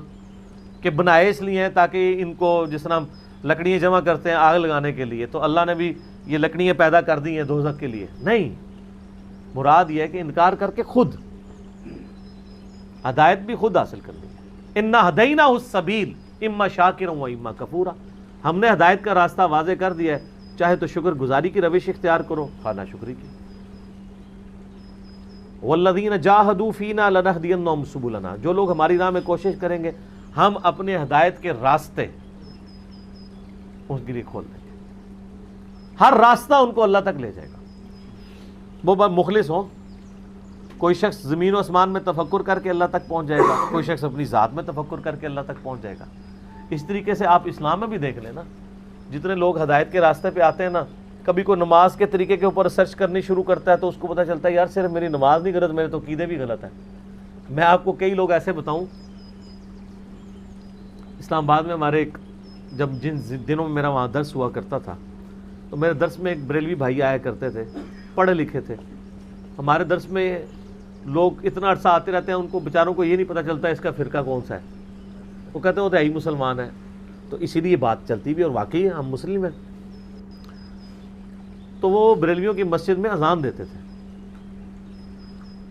کہ بنائے اس لیے ہیں تاکہ ان کو، جس طرح ہم لکڑیاں جمع کرتے ہیں آگ لگانے کے لیے، تو اللہ نے بھی یہ لکڑیاں پیدا کر دی ہیں دوزخ کے لیے؟ نہیں، مراد یہ ہے کہ انکار کر کے خود ہدایت بھی خود حاصل کر لی. انا ہدیناہ السبیل اما شاکرا و اما کفورا، ہم نے ہدایت کا راستہ واضح کر دیا ہے، چاہے تو شکر گزاری کی روش اختیار کرو، خواہ ناشکری کی. والذین جاہدوا فینا لنہدینہم سبلنا، جو لوگ ہماری راہ میں کوشش کریں گے ہم اپنے ہدایت کے راستے اس کے لیے کھول دیں گے. ہر راستہ ان کو اللہ تک لے جائے گا. وہ مخلص ہوں. کوئی شخص زمین و آسمان میں تفکر کر کے اللہ تک پہنچ جائے گا، کوئی شخص اپنی ذات میں تفکر کر کے اللہ تک پہنچ جائے گا. اس طریقے سے آپ اسلام میں بھی دیکھ لیں نا، جتنے لوگ ہدایت کے راستے پہ آتے ہیں نا، کبھی کوئی نماز کے طریقے کے اوپر سرچ کرنی شروع کرتا ہے تو اس کو پتہ چلتا ہے یار صرف میری نماز نہیں غلط، میرے تو عقیدے بھی غلط ہیں. میں آپ کو کئی لوگ ایسے بتاؤں، اسلام آباد میں ہمارے ایک، جب جن دنوں میں میرا وہاں درس ہوا کرتا تھا تو میرے درس میں ایک بریلوی بھائی آیا کرتے تھے، پڑھے لکھے تھے. ہمارے درس میں لوگ اتنا عرصہ آتے رہتے ہیں، ان کو بیچاروں کو یہ نہیں پتہ چلتا اس کا فرقہ کون سا ہے. وہ کہتے ہیں وہ تو ہی مسلمان ہے. تو اسی لیے بات چلتی بھی، اور واقعی ہم مسلم ہیں. تو وہ بریلویوں کی مسجد میں اذان دیتے تھے.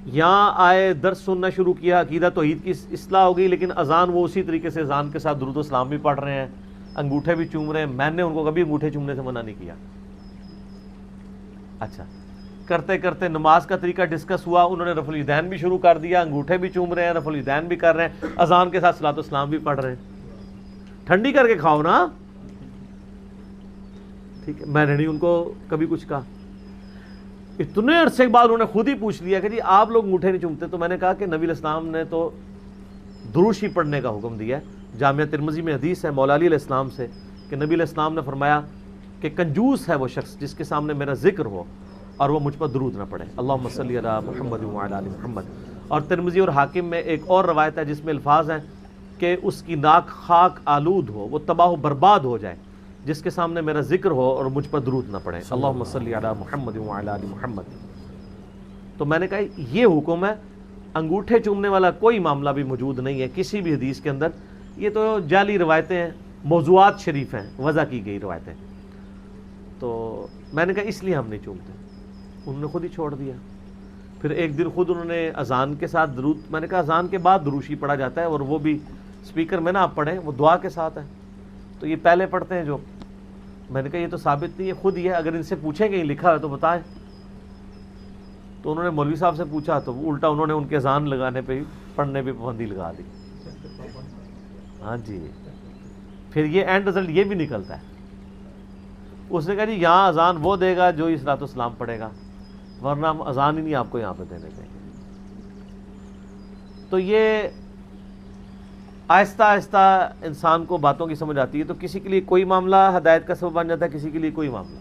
یہاں آئے، درس سننا شروع کیا، عقیدہ توحید کی اصلاح ہو گئی، لیکن اذان وہ اسی طریقے سے اذان کے ساتھ درود و سلام بھی پڑھ رہے ہیں، انگوٹھے بھی چوم رہے ہیں. میں نے ان کو کبھی انگوٹھے چومنے سے منع نہیں کیا. اچھا، کرتے کرتے نماز کا طریقہ ڈسکس ہوا، انہوں نے رفع الیدین بھی شروع کر دیا، انگوٹھے بھی چوم رہے ہیں، رفع الیدین بھی کر رہے ہیں، اذان کے ساتھ صلاۃ والسلام بھی پڑھ رہے ہیں. ٹھنڈی کر کے کھاؤ نا، ٹھیک ہے. میں نے نہیں ان کو کبھی کچھ کہا. اتنے عرصے کے بعد انہوں نے خود ہی پوچھ لیا کہ جی آپ لوگ انگوٹھے نہیں چومتے؟ تو میں نے کہا کہ نبی علیہ السلام نے تو دروش ہی پڑھنے کا حکم دیا ہے. جامعہ ترمذی میں حدیث ہے مولا علی علیہ السلام سے کہ نبی علیہ السلام نے فرمایا کہ کنجوس ہے وہ شخص جس کے سامنے میرا ذکر ہو اور وہ مجھ پر درود نہ پڑھے. اللہم صلی علی محمد وعلی آل محمد. اور ترمذی اور حاکم میں ایک اور روایت ہے جس میں الفاظ ہیں کہ اس کی ناک خاک آلود ہو، وہ تباہ و برباد ہو جائے جس کے سامنے میرا ذکر ہو اور مجھ پر درود نہ پڑھے. اللہم صلی علی محمد وعلی آل محمد. تو میں نے کہا یہ حکم ہے، انگوٹھے چومنے والا کوئی معاملہ بھی موجود نہیں ہے کسی بھی حدیث کے اندر. یہ تو جعلی روایتیں ہیں، موضوعات شریف ہیں، وضع کی گئی روایتیں. تو میں نے کہا اس لیے ہم نہیں چومتے. انہوں نے خود ہی چھوڑ دیا. پھر ایک دن خود انہوں نے اذان کے ساتھ درود، میں نے کہا اذان کے بعد دروشی پڑھا جاتا ہے اور وہ بھی اسپیکر میں نہ آپ پڑھیں، وہ دعا کے ساتھ ہے. تو یہ پہلے پڑھتے ہیں جو. میں نے کہا یہ تو ثابت نہیں ہے، خود یہ ہے، اگر ان سے پوچھیں کہ یہ لکھا ہے تو بتائیں. تو انہوں نے مولوی صاحب سے پوچھا تو الٹا انہوں نے ان کے اذان لگانے پہ پڑھنے پہ پابندی لگا دی. ہاں جی. پھر یہ اینڈ رزلٹ یہ بھی نکلتا ہے. اس نے کہا جی یہاں اذان وہ دے گا جو صلاۃ والسلام پڑھے گا، ورنہ ہم اذان ہی نہیں آپ کو یہاں پہ دینے دیں گے. تو یہ آہستہ آہستہ انسان کو باتوں کی سمجھ آتی ہے. تو کسی کے لیے کوئی معاملہ ہدایت کا سبب بن جاتا ہے، کسی کے لیے کوئی معاملہ.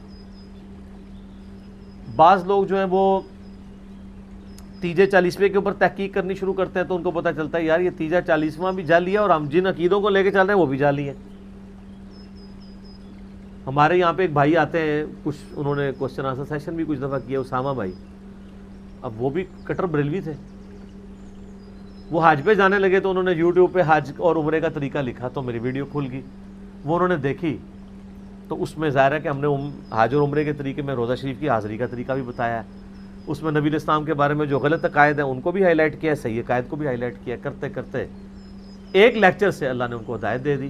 بعض لوگ جو ہیں وہ تیجے 40ویں کے اوپر تحقیق کرنی شروع کرتے ہیں تو ان کو پتہ چلتا ہے یار یہ تیجا 40واں بھی جعلی ہے اور ہم جن عقیدوں کو لے کے چل رہے ہیں وہ بھی جعلی ہیں. ہمارے یہاں پہ ایک بھائی آتے ہیں، کچھ انہوں نے کوسچن آنسر سیشن بھی کچھ دفعہ کیا، اسامہ بھائی. اب وہ بھی کٹر بریلوی تھے. وہ حج پہ جانے لگے تو انہوں نے یوٹیوب پہ حج اور عمرے کا طریقہ لکھا تو میری ویڈیو کھل گئی. وہ انہوں نے دیکھی تو اس میں ظاہر ہے کہ ہم نے حج اور عمرے کے طریقے میں روزہ شریف کی حاضری کا طریقہ بھی بتایا ہے. اس میں نبی علیہ السلام کے بارے میں جو غلط عقائد ہیں ان کو بھی ہائی لائٹ کیا ہے، صحیح عقائد کو بھی ہائی لائٹ کیا. کرتے کرتے ایک لیکچر سے اللہ نے ان کو ہدایت دے دی.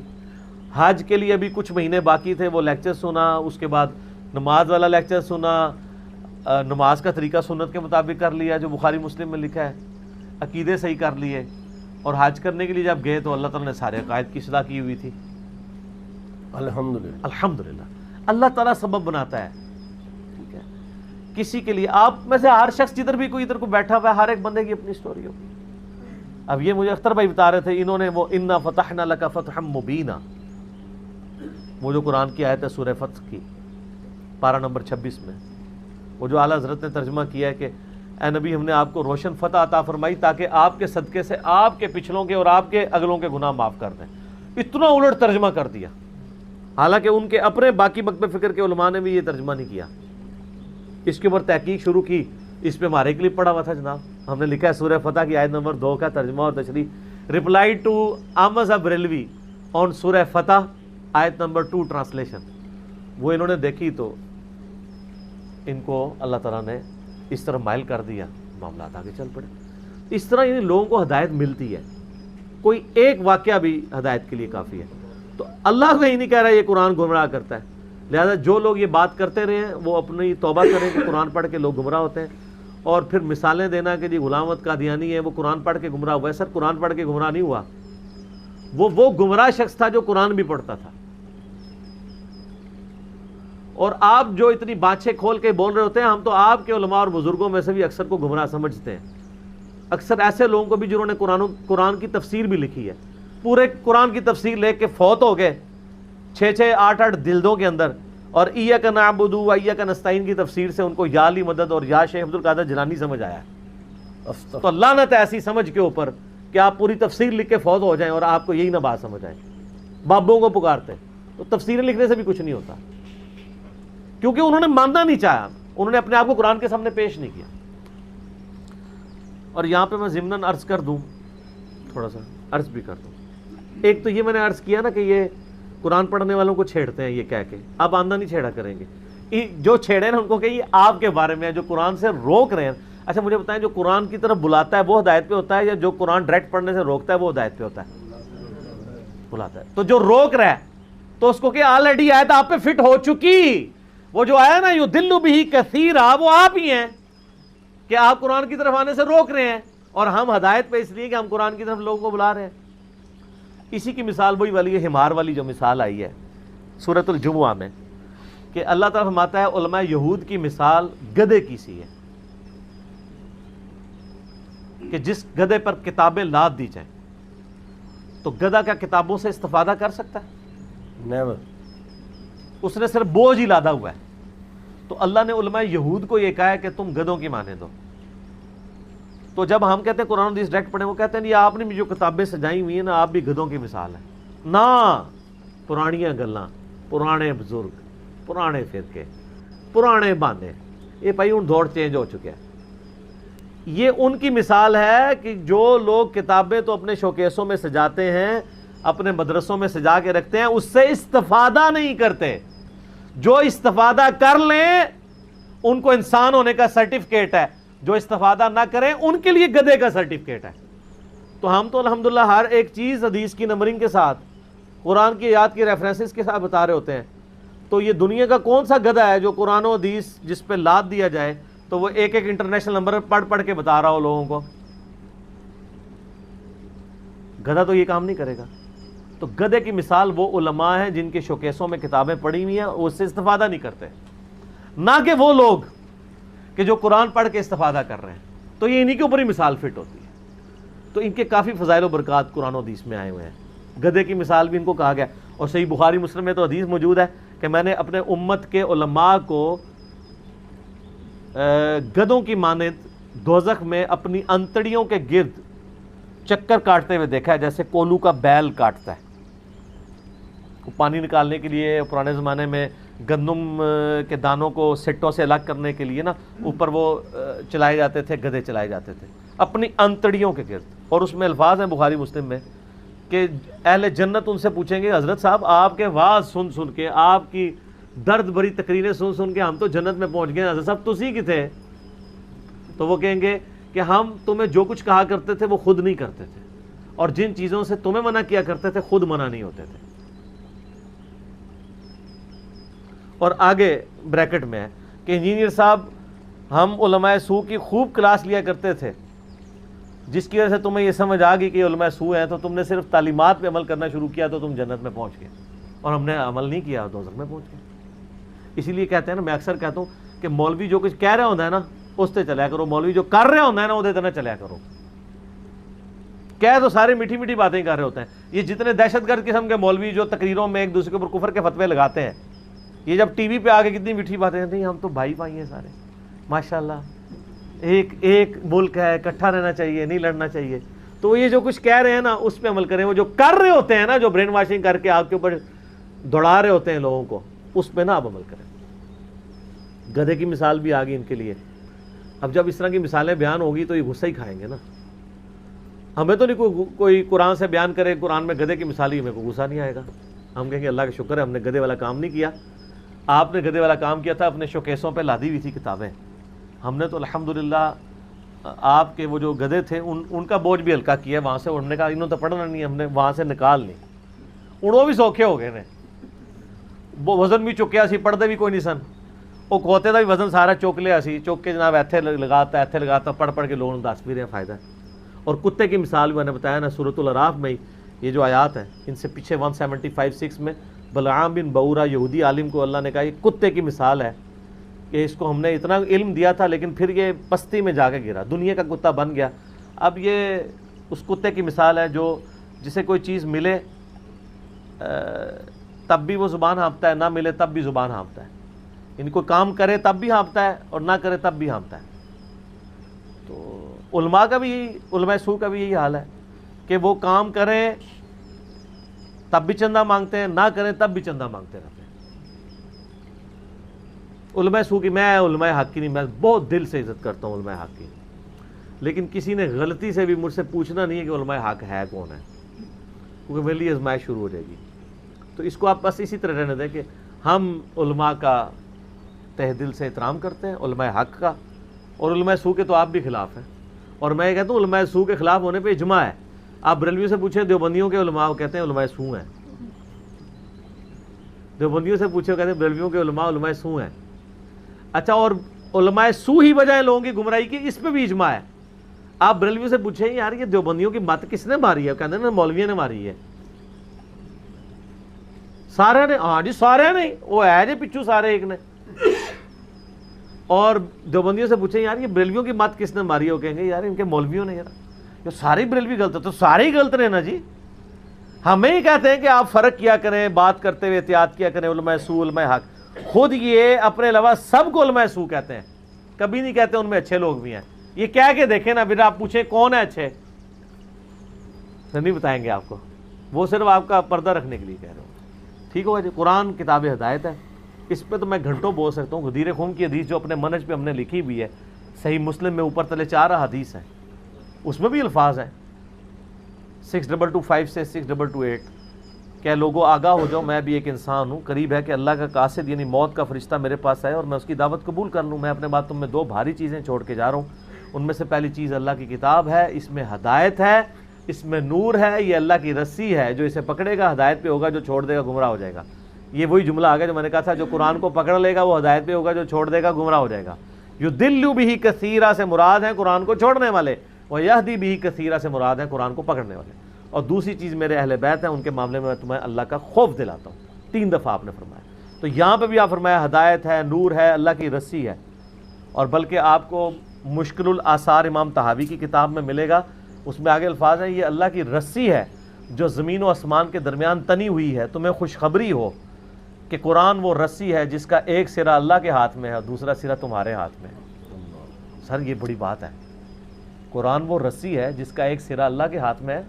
حج کے لیے ابھی کچھ مہینے باقی تھے، وہ لیکچر سنا، اس کے بعد نماز والا لیکچر سنا، نماز کا طریقہ سنت کے مطابق کر لیا جو بخاری مسلم میں لکھا ہے، عقیدے صحیح کر لیے. اور حج کرنے کے لیے جب گئے تو اللہ تعالیٰ نے سارے عقائد کی اصلاح کی ہوئی تھی. الحمدللہ. الحمدللہ اللہ تعالیٰ سبب بناتا ہے. ٹھیک ہے, کسی کے لیے آپ میں سے ہر شخص جدھر بھی کوئی ادھر کو بیٹھا ہوا ہے, ہر ایک بندے کی اپنی سٹوری ہوگی. اب یہ مجھے اختر بھائی بتا رہے تھے, انہوں نے وہ انا فتحنا لک فتحا مبینا, وہ جو قرآن کی آیت ہے سورہ فتح کی پارہ نمبر 26 میں, وہ جو اعلیٰ حضرت نے ترجمہ کیا ہے کہ اے نبی ہم نے آپ کو روشن فتح عطا فرمائی تاکہ آپ کے صدقے سے آپ کے پچھلوں کے اور آپ کے اگلوں کے گناہ معاف کر دیں. اتنا الٹ ترجمہ کر دیا, حالانکہ ان کے اپنے باقی مکتب فکر کے علماء نے بھی یہ ترجمہ نہیں کیا. اس کے اوپر تحقیق شروع کی, اس پہ ہمارے کلپ پڑا ہوا تھا جناب, ہم نے لکھا ہے سورہ فتح کی آیت نمبر 2 کا ترجمہ اور تشریح, رپلائی ٹو احمد بریلوی آن سورہ فتح آیت نمبر 2 ٹرانسلیشن. وہ انہوں نے دیکھی تو ان کو اللہ تعالیٰ نے اس طرح مائل کر دیا, معاملات آگے چل پڑے. اس طرح یعنی لوگوں کو ہدایت ملتی ہے, کوئی ایک واقعہ بھی ہدایت کے لیے کافی ہے. تو اللہ کو ہی نہیں کہہ رہا یہ قرآن گمراہ کرتا ہے, لہذا جو لوگ یہ بات کرتے رہے ہیں وہ اپنی توبہ کریں کہ قرآن پڑھ کے لوگ گمراہ ہوتے ہیں, اور پھر مثالیں دینا کہ جی غلام احمد قادیانی ہے وہ قرآن پڑھ کے گمراہ ہوا ہے. سر قرآن پڑھ کے گمراہ نہیں ہوا, وہ گمراہ شخص تھا جو قرآن بھی پڑھتا تھا. اور آپ جو اتنی بانچیں کھول کے بول رہے ہوتے ہیں, ہم تو آپ کے علماء اور بزرگوں میں سے بھی اکثر کو گمراہ سمجھتے ہیں. اکثر ایسے لوگوں کو بھی جنہوں نے قرآن کی تفسیر بھی لکھی ہے, پورے قرآن کی تفسیر لے کے فوت ہو گئے 6 8 جلدوں کے اندر, اور ایاک نعبد و ایاک نستعین کی تفسیر سے ان کو یا علی مدد اور یا شیخ عبد القادر جیلانی سمجھ آیا ہے. تو لعنت ہے ایسی سمجھ کے اوپر کہ آپ پوری تفسیر لکھ کے فوت ہو جائیں اور آپ کو یہی نہ بات سمجھ آئے. بابوں کو پکارتے تو تفسیریں لکھنے سے بھی کچھ نہیں ہوتا, کیونکہ انہوں نے ماننا نہیں چاہا, انہوں نے اپنے آپ کو قرآن کے سامنے پیش نہیں کیا. اور یہاں پہ میں ضمناً عرض کر دوں, تھوڑا سا عرض بھی کر دوں. ایک تو یہ میں نے عرض کیا نا کہ یہ قرآن پڑھنے والوں کو چھیڑتے ہیں یہ کہہ کے, اب آندہ نہیں چھیڑا کریں گے. جو چھیڑے نا ان کو کہ یہ آپ کے بارے میں ہے, جو قرآن سے روک رہے ہیں. اچھا مجھے بتائیں, جو قرآن کی طرف بلاتا ہے وہ ہدایت پہ ہوتا ہے, یا جو قرآن ڈائریکٹ پڑھنے سے روکتا ہے وہ ہدایت پہ ہوتا ہے؟ بلاتا ہے. تو جو روک رہا ہے تو اس کو کہ آلریڈی آیت آپ پہ فٹ ہو چکی. وہ جو آیا نا یضل بہ کثیرا, وہ آپ ہی ہیں کہ آپ قرآن کی طرف آنے سے روک رہے ہیں, اور ہم ہدایت پہ اس لیے کہ ہم قرآن کی طرف لوگوں کو بلا رہے ہیں. اسی کی مثال وہی والی ہے, حمار والی جو مثال آئی ہے سورۃ الجمعہ میں, کہ اللہ تعالیٰ فرماتا ہے علماء یہود کی مثال گدھے کی سی ہے, کہ جس گدھے پر کتابیں لاد دی جائیں تو گدھا کیا کتابوں سے استفادہ کر سکتا ہے؟ نیور. اس نے صرف بوجھ ہی لادا ہوا ہے. تو اللہ نے علماء یہود کو یہ کہا ہے کہ تم گدھوں کی مانے دو. تو جب ہم کہتے ہیں قرآن حدیث ڈائریکٹ پڑھیں, وہ کہتے ہیں یہ آپ نے بھی جو کتابیں سجائی ہوئی ہیں نا, آپ بھی گدھوں کی مثال ہے نا. پرانیاں گلاں, پرانے بزرگ, پرانے فرقے, پرانے باندے, یہ بھائی ان دور چینج ہو چکے ہیں. یہ ان کی مثال ہے کہ جو لوگ کتابیں تو اپنے شوکیسوں میں سجاتے ہیں, اپنے مدرسوں میں سجا کے رکھتے ہیں, اس سے استفادہ نہیں کرتے. جو استفادہ کر لیں ان کو انسان ہونے کا سرٹیفکیٹ ہے, جو استفادہ نہ کریں ان کے لیے گدھے کا سرٹیفکیٹ ہے. تو ہم تو الحمدللہ ہر ایک چیز حدیث کی نمبرنگ کے ساتھ, قرآن کی آیات کی ریفرنسز کے ساتھ بتا رہے ہوتے ہیں. تو یہ دنیا کا کون سا گدھا ہے جو قرآن و حدیث جس پہ لاد دیا جائے تو وہ ایک ایک انٹرنیشنل نمبر پڑھ کے بتا رہا ہو لوگوں کو؟ گدھا تو یہ کام نہیں کرے گا. تو گدھے کی مثال وہ علماء ہیں جن کے شوکیسوں میں کتابیں پڑھی ہوئی ہیں, اس سے استفادہ نہیں کرتے, نہ کہ وہ لوگ کہ جو قرآن پڑھ کے استفادہ کر رہے ہیں. تو یہ انہی کے اوپر ہی مثال فٹ ہوتی ہے. تو ان کے کافی فضائل و برکات قرآن و حدیث میں آئے ہوئے ہیں. گدھے کی مثال بھی ان کو کہا گیا, اور صحیح بخاری مسلم میں تو حدیث موجود ہے کہ میں نے اپنے امت کے علماء کو گدھوں کی مانند دوزخ میں اپنی انتڑیوں کے گرد چکر کاٹتے ہوئے دیکھا ہے, جیسے کولو کا بیل کاٹتا ہے. پانی نکالنے کے لیے پرانے زمانے میں گندم کے دانوں کو سٹوں سے الگ کرنے کے لیے نا اوپر وہ چلائے جاتے تھے, گدھے چلائے جاتے تھے اپنی انتڑیوں کے گرد. اور اس میں الفاظ ہیں بخاری مسلم میں کہ اہل جنت ان سے پوچھیں گے حضرت صاحب آپ کے واعظ سن سن کے, آپ کی درد بھری تقریریں سن سن کے ہم تو جنت میں پہنچ گئے, حضرت صاحب تسی کی تھے؟ تو وہ کہیں گے کہ ہم تمہیں جو کچھ کہا کرتے تھے وہ خود نہیں کرتے تھے, اور جن چیزوں سے تمہیں منع کیا کرتے تھے خود منع نہیں ہوتے تھے. اور آگے بریکٹ میں ہے کہ انجینئر صاحب ہم علماء سو کی خوب کلاس لیا کرتے تھے, جس کی وجہ سے تمہیں یہ سمجھ آ گئی کہ علماء سو ہیں تو تم نے صرف تعلیمات پہ عمل کرنا شروع کیا تو تم جنت میں پہنچ گئے، اور ہم نے عمل نہیں کیا دوزخ میں پہنچ گئے۔ اسی لیے کہتے ہیں نا، میں اکثر کہتا ہوں کہ مولوی جو کچھ کہہ رہا ہوتا ہے نا اس سے چلیا کرو، مولوی جو کر رہا ہوتا ہے نا وہ نہ چلیا کرو۔ کہہ تو سارے میٹھی میٹھی باتیں کر رہے ہوتے ہیں۔ یہ جتنے دہشت گرد قسم کے مولوی جو تقریروں میں ایک دوسرے کے اوپر کفر کے فتوے لگاتے ہیں، یہ جب ٹی وی پہ آ کے کتنی میٹھی باتیں کرتے ہیں، ہم تو بھائی بھائی ہیں سارے، ماشاءاللہ ایک ملک ہے، اکٹھا رہنا چاہیے، نہیں لڑنا چاہیے۔ تو یہ جو کچھ کہہ رہے ہیں نا اس پہ عمل کریں، وہ جو کر رہے ہوتے ہیں نا، جو برین واشنگ کر کے آپ کے اوپر دوڑا رہے ہوتے ہیں لوگوں کو، اس پہ نا آپ عمل کریں۔ گدھے کی مثال بھی آ گئی ان کے لیے۔ اب جب اس طرح کی مثالیں بیان ہوگی تو یہ غصہ ہی کھائیں گے نا۔ ہمیں تو نہیں کوئی قرآن سے بیان کرے قرآن میں گدھے کی مثال ہی، ہمیں کو غصہ نہیں آئے گا۔ ہم کہیں گے اللہ کا شکر ہے ہم نے گدھے والا کام نہیں کیا۔ آپ نے گدھے والا کام کیا تھا، اپنے شوکیسوں پہ لادی ہوئی تھی کتابیں، ہم نے تو الحمدللہ آپ کے وہ جو گدھے تھے ان کا بوجھ بھی ہلکا کیا ہے وہاں سے۔ انہوں نے کہا انہوں تو پڑھنا نہیں، ہم نے وہاں سے نکال لی، انہوں بھی سوکھے ہو گئے نے، وہ وزن بھی چکیا سی، پڑھتے بھی کوئی نہیں سن، وہ کھوتے کا بھی وزن سارا چوک لیا سی، چوک کے جناب ایتھے لگاتا پڑھ کے لوگوں دس بھی رہے فائدہ ہے۔ اور کتے کی مثال بھی میں نے بتایا نا سورۃ الاعراف میں، یہ جو آیات ہیں ان سے پیچھے 175-6 میں بلعام بن بعورہ یہودی عالم کو اللہ نے کہا یہ کتے کی مثال ہے کہ اس کو ہم نے اتنا علم دیا تھا لیکن پھر یہ پستی میں جا کے گرا، دنیا کا کتا بن گیا۔ اب یہ اس کتے کی مثال ہے جو جسے کوئی چیز ملے تب بھی وہ زبان ہانپتا ہے، نہ ملے تب بھی زبان ہانپتا ہے، یعنی کوئی کام کرے تب بھی ہانپتا ہے اور نہ کرے تب بھی ہانپتا ہے۔ تو علماء کا بھی علماء سو کا بھی یہی حال ہے کہ وہ کام کریں تب بھی چندہ مانگتے ہیں، نہ کریں تب بھی چندہ مانگتے رہتے ہیں۔ علماء سو کی، میں علماء حق کی نہیں، میں بہت دل سے عزت کرتا ہوں علماء حق کی، لیکن کسی نے غلطی سے بھی مجھ سے پوچھنا نہیں ہے کہ علماء حق ہے کون ہے، کیونکہ میرے لیے آزمائش شروع ہو جائے گی۔ تو اس کو آپ بس اسی طرح رہنے دیں کہ ہم علماء کا تہ دل سے احترام کرتے ہیں، علماء حق کا، اور علماء سو کے تو آپ بھی خلاف ہیں۔ اور میں یہ کہتا ہوں علماء سو کے خلاف ہونے پہ اجماع ہے۔ آپ بریلویوں سے پوچھیں دیوبندیوں کے علماء، وہ کہتے ہیں علماء سو ہیں، دیوبندیوں سے پوچھیں کہتے ہیں بریلویوں کے علماء سو ہیں۔ اچھا، اور علماء سو ہی وجہ ہے لوگوں کی گمراہی کی، اس پہ بھی اجماع ہے۔ آپ بریلویوں سے پوچھیں یار یہ دیوبندیوں کی مت کس نے ماری ہے، کہتے ہیں مولویوں نے ماری ہے، سارے نے، ہاں جی سارے نہیں، وہ ہے جی پچھو سارے ایک نے۔ اور دیوبندیوں سے پوچھیں یار یہ بریلویوں کی مت کس نے ماری ہے، وہ کہیں گے یار ان کے مولویوں نے، یار سارے بریلوی غلط ہے، تو سارے ہی غلط رہے نا جی۔ ہمیں ہی کہتے ہیں کہ آپ فرق کیا کریں، بات کرتے ہوئے احتیاط کیا کریں، علماء سو علماء حق، خود یہ اپنے علاوہ سب کو علماء سو کہتے ہیں، کبھی نہیں کہتے ان میں اچھے لوگ بھی ہیں۔ یہ کہہ کے دیکھیں نا، پھر آپ پوچھیں کون ہے اچھے، تو نہیں بتائیں گے آپ کو، وہ صرف آپ کا پردہ رکھنے کے لیے کہہ رہے ہوں۔ ٹھیک ہوگا جی، قرآن کتاب ہدایت ہے، اس پہ تو میں گھنٹوں بول سکتا ہوں۔ غدیر خم کی حدیث جو اپنے منہج پہ ہم نے لکھی ہوئی ہے، صحیح مسلم میں اوپر تلے 4 حدیث ہیں، اس میں بھی الفاظ ہیں 6225 سے 6228 کہ لوگوں آگاہ ہو جاؤ، میں بھی ایک انسان ہوں، قریب ہے کہ اللہ کا قاصد یعنی موت کا فرشتہ میرے پاس آئے اور میں اس کی دعوت قبول کر لوں۔ میں اپنے بعد تم میں 2 بھاری چیزیں چھوڑ کے جا رہا ہوں، ان میں سے پہلی چیز اللہ کی کتاب ہے، اس میں ہدایت ہے، اس میں نور ہے، یہ اللہ کی رسی ہے، جو اسے پکڑے گا ہدایت پہ ہوگا، جو چھوڑ دے گا گمراہ ہو جائے گا۔ یہ وہی جملہ آ گیا جو میں نے کہا تھا، جو قرآن کو پکڑ لے گا وہ ہدایت پہ ہوگا، جو چھوڑ دے گا گمراہ ہو جائے گا۔ یضل بہ کثیرا سے مراد ہیں قرآن کو چھوڑنے والے، ویہدی بہ کثیرا سے مراد ہیں قرآن کو پکڑنے والے۔ اور دوسری چیز میرے اہل بیت ہیں، ان کے معاملے میں تمہیں اللہ کا خوف دلاتا ہوں، 3 دفعہ آپ نے فرمایا۔ تو یہاں پہ بھی آپ فرمایا ہدایت ہے، نور ہے، اللہ کی رسی ہے، اور بلکہ آپ کو مشکل الاثار امام طحاوی کی کتاب میں ملے گا، اس میں آگے الفاظ ہیں یہ اللہ کی رسی ہے جو زمین و آسمان کے درمیان تنی ہوئی ہے، تمہیں خوشخبری ہو کہ قرآن وہ رسی ہے جس کا ایک سرا اللہ کے ہاتھ میں ہے اور دوسرا سرا تمہارے ہاتھ میں ہے۔ سر یہ بڑی بات ہے، قرآن وہ رسی ہے جس کا ایک سرا اللہ کے ہاتھ میں ہے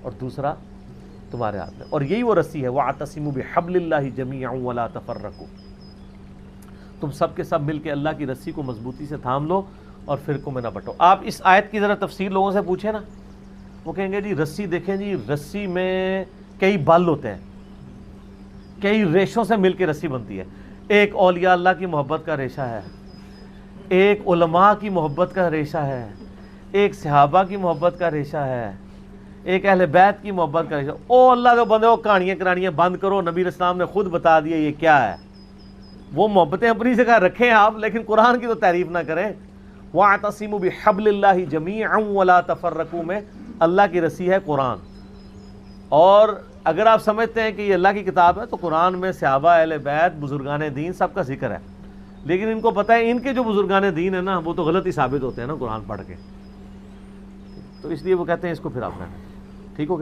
اور دوسرا تمہارے ہاتھ میں، اور یہی وہ رسی ہے، وَاعْتَصِمُوا بِحَبْلِ اللَّهِ جَمِيعًا وَلَا تَفَرَّقُوا، تم سب کے سب مل کے اللہ کی رسی کو مضبوطی سے تھام لو اور فرقوں میں نہ بٹو۔ آپ اس آیت کی ذرا تفسیر لوگوں سے پوچھیں نا، وہ کہیں گے جی رسی دیکھیں جی، رسی میں کئی بل ہوتے ہیں، کئی ریشوں سے مل کے رسی بنتی ہے، ایک اولیاء اللہ کی محبت کا ریشہ ہے، ایک علماء کی محبت کا ریشہ ہے، ایک صحابہ کی محبت کا ریشہ ہے، ایک اہل بیت کی محبت کا ریشہ۔ او اللہ کے بندے، وہ کہانیاں کرانیاں بند کرو، نبی اسلام نے خود بتا دیا یہ کیا ہے۔ وہ محبتیں اپنی جگہ رکھیں آپ، لیکن قرآن کی تو تعریف نہ کریں۔ وَاعْتَصِمُوا بِحَبْلِ اللَّهِ جَمِيعًا وَلَا تَفَرَّقُوا میں اللہ کی رسی ہے قرآن. اور اگر آپ سمجھتے ہیں کہ یہ اللہ کی کتاب ہے تو قرآن میں صحابہ اہل بیت بزرگان دین سب کا ذکر ہے، لیکن ان کو پتہ ہے ان کے جو بزرگان دین ہیں نا وہ تو غلط ہی ثابت ہوتے ہیں نا قرآن پڑھ کے، تو اس لیے وہ کہتے ہیں اس کو پھر آپ نے ٹھیک ہو گیا.